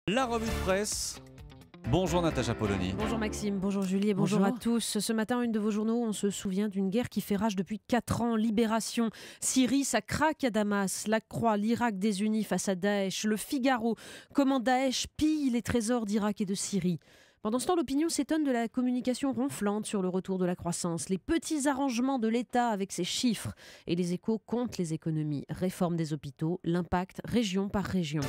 La revue de presse. Bonjour Natacha Polony. Bonjour Maxime, bonjour Julie et bonjour à tous. Ce matin, une de vos journaux, on se souvient d'une guerre qui fait rage depuis 4 ans. Libération, Syrie, ça craque à Damas. La Croix, l'Irak désuni face à Daesh. Le Figaro, comment Daesh pille les trésors d'Irak et de Syrie. Pendant ce temps, l'opinion s'étonne de la communication ronflante sur le retour de la croissance, les petits arrangements de l'État avec ses chiffres et les échos contre les économies, réforme des hôpitaux, l'impact région par région.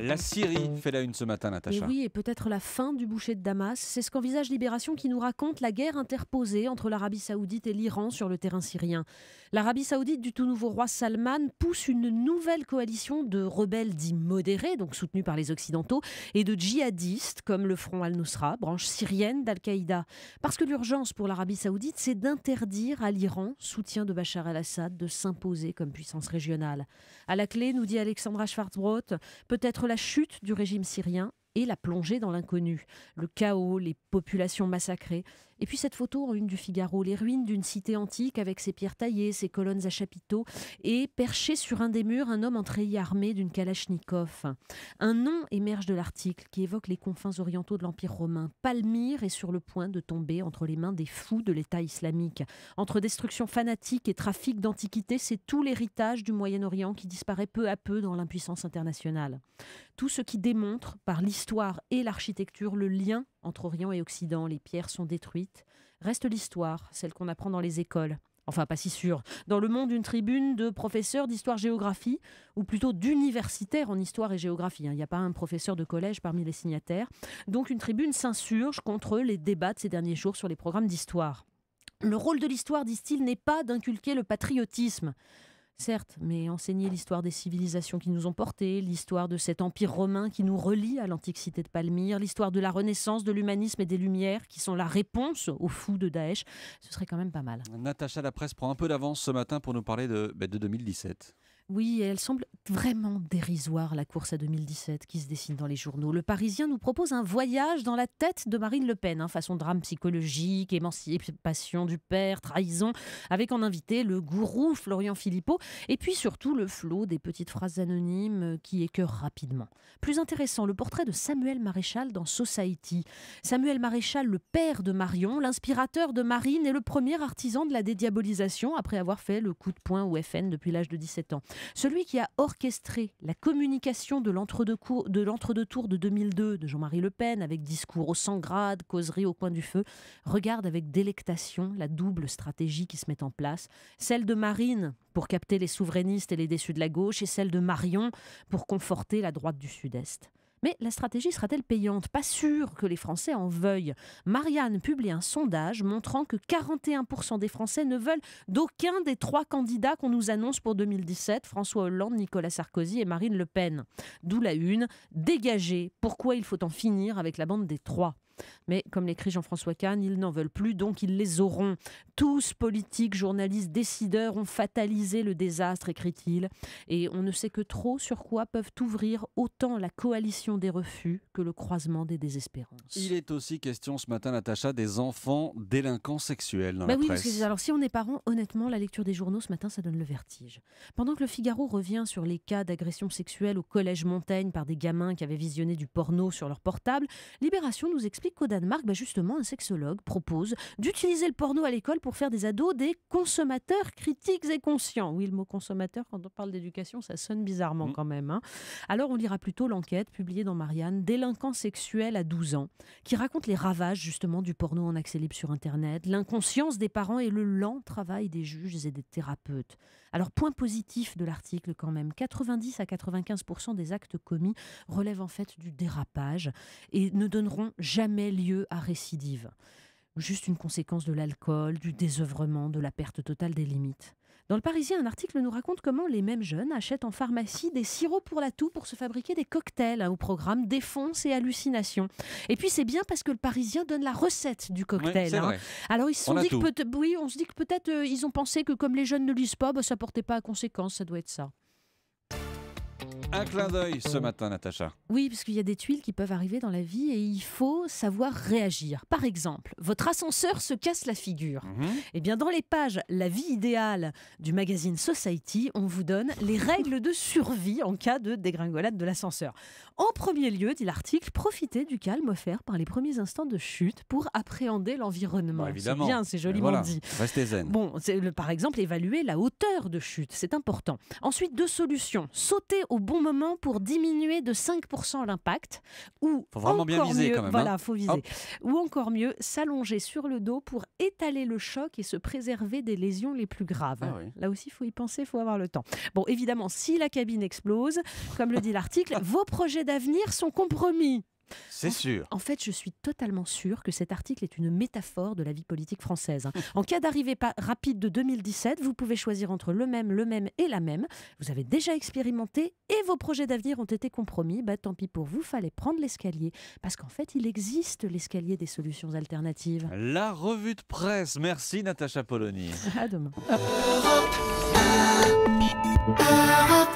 La Syrie fait la une ce matin, Natacha. Et oui, et peut-être la fin du boucher de Damas. C'est ce qu'envisage Libération qui nous raconte la guerre interposée entre l'Arabie Saoudite et l'Iran sur le terrain syrien. L'Arabie Saoudite du tout nouveau roi Salman pousse une nouvelle coalition de rebelles dits modérés, donc soutenus par les Occidentaux, et de djihadistes comme le Front al-Nusra, branche syrienne d'Al-Qaïda. Parce que l'urgence pour l'Arabie Saoudite, c'est d'interdire à l'Iran, soutien de Bachar el-Assad, de s'imposer comme puissance régionale. À la clé, nous dit Alexandra Schwarzbrot, peut-être la chute du régime syrien et la plongée dans l'inconnu. Le chaos, les populations massacrées. Et puis cette photo en une du Figaro, les ruines d'une cité antique avec ses pierres taillées, ses colonnes à chapiteaux et perché sur un des murs, un homme en treillis armé d'une kalachnikov. Un nom émerge de l'article qui évoque les confins orientaux de l'Empire romain. Palmyre est sur le point de tomber entre les mains des fous de l'État islamique. Entre destruction fanatique et trafic d'antiquités, c'est tout l'héritage du Moyen-Orient qui disparaît peu à peu dans l'impuissance internationale. Tout ce qui démontre, par l'histoire et l'architecture, le lien entre Orient et Occident. Les pierres sont détruites. Reste l'histoire, celle qu'on apprend dans les écoles. Enfin, pas si sûr. Dans Le Monde, une tribune de professeurs d'histoire-géographie, ou plutôt d'universitaires en histoire et géographie. Il n'y a pas un professeur de collège parmi les signataires. Donc une tribune s'insurge contre les débats de ces derniers jours sur les programmes d'histoire. Le rôle de l'histoire, disent-ils, n'est pas d'inculquer le patriotisme. Certes, mais enseigner l'histoire des civilisations qui nous ont portés, l'histoire de cet empire romain qui nous relie à l'antique cité de Palmyre, l'histoire de la Renaissance, de l'humanisme et des Lumières, qui sont la réponse aux fous de Daesh, ce serait quand même pas mal. Natacha, la presse prend un peu d'avance ce matin pour nous parler de 2017. Oui, et elle semble vraiment dérisoire, la course à 2017 qui se dessine dans les journaux. Le Parisien nous propose un voyage dans la tête de Marine Le Pen, façon drame psychologique, émancipation du père, trahison, avec en invité le gourou Florian Philippot, et puis surtout le flot des petites phrases anonymes qui écœurent rapidement. Plus intéressant, le portrait de Samuel Maréchal dans Society. Samuel Maréchal, le père de Marion, l'inspirateur de Marine et le premier artisan de la dédiabolisation après avoir fait le coup de poing au FN depuis l'âge de 17 ans. Celui qui a orchestré la communication de l'entre-deux tours de 2002 de Jean-Marie Le Pen avec discours aux 100 grades, causerie au coin du feu, regarde avec délectation la double stratégie qui se met en place. Celle de Marine pour capter les souverainistes et les déçus de la gauche et celle de Marion pour conforter la droite du Sud-Est. Mais la stratégie sera-t-elle payante ? Pas sûr que les Français en veuillent. Marianne publie un sondage montrant que 41% des Français ne veulent d'aucun des 3 candidats qu'on nous annonce pour 2017, François Hollande, Nicolas Sarkozy et Marine Le Pen. D'où la une, dégagez, pourquoi il faut en finir avec la bande des 3 ? Mais comme l'écrit Jean-François Kahn, ils n'en veulent plus, donc ils les auront. Tous, politiques, journalistes, décideurs, ont fatalisé le désastre, écrit-il. Et on ne sait que trop sur quoi peuvent ouvrir autant la coalition des refus que le croisement des désespérances. Il est aussi question ce matin, Natacha, des enfants délinquants sexuels dans la oui, presse. parce que, alors si on est parent, honnêtement, la lecture des journaux ce matin, ça donne le vertige. Pendant que le Figaro revient sur les cas d'agression sexuelle au collège Montaigne par des gamins qui avaient visionné du porno sur leur portable, Libération nous explique qu'au Danemark, justement, un sexologue propose d'utiliser le porno à l'école pour faire des ados des consommateurs critiques et conscients. Oui, le mot consommateur, quand on parle d'éducation, ça sonne bizarrement quand même. Alors, on lira plutôt l'enquête publiée dans Marianne, délinquant sexuel à 12 ans, qui raconte les ravages justement du porno en accès libre sur Internet, l'inconscience des parents et le lent travail des juges et des thérapeutes. Alors, point positif de l'article quand même, 90 à 95% des actes commis relèvent en fait du dérapage et ne donneront jamais lieu à récidive. Juste une conséquence de l'alcool, du désœuvrement, de la perte totale des limites. Dans le Parisien, un article nous raconte comment les mêmes jeunes achètent en pharmacie des sirops pour la toux pour se fabriquer des cocktails au programme Défonce et Hallucination. Et puis c'est bien parce que le Parisien donne la recette du cocktail. Oui, vrai. Alors ils se sont dit que on se dit que peut-être ils ont pensé que comme les jeunes ne lisent pas, ça portait pas à conséquence, ça doit être ça. Un clin d'œil ce matin, Natacha. Oui, parce qu'il y a des tuiles qui peuvent arriver dans la vie et il faut savoir réagir. Par exemple, votre ascenseur se casse la figure. Eh bien, dans les pages La vie idéale du magazine Society, on vous donne les règles de survie en cas de dégringolade de l'ascenseur. En premier lieu, dit l'article, profitez du calme offert par les premiers instants de chute pour appréhender l'environnement. Bah, c'est bien, c'est joliment dit. Restez zen. Bon, par exemple, évaluer la hauteur de chute, c'est important. Ensuite, 2 solutions. Sauter au bon moment pour diminuer de 5% l'impact. Ou faut vraiment bien viser mieux, quand même. Voilà, faut viser. Hop. Ou encore mieux, s'allonger sur le dos pour étaler le choc et se préserver des lésions les plus graves. Ah oui. Là aussi, il faut y penser, il faut avoir le temps. Bon, évidemment, si la cabine explose, comme le dit l'article, vos projets d'avenir sont compromis. C'est sûr. En fait, je suis totalement sûre que cet article est une métaphore de la vie politique française. En cas d'arrivée rapide de 2017, vous pouvez choisir entre le même et la même. Vous avez déjà expérimenté et vos projets d'avenir ont été compromis. Tant pis pour vous, fallait prendre l'escalier. Parce qu'en fait, il existe l'escalier des solutions alternatives. La revue de presse. Merci Natacha Polony. À demain. Europe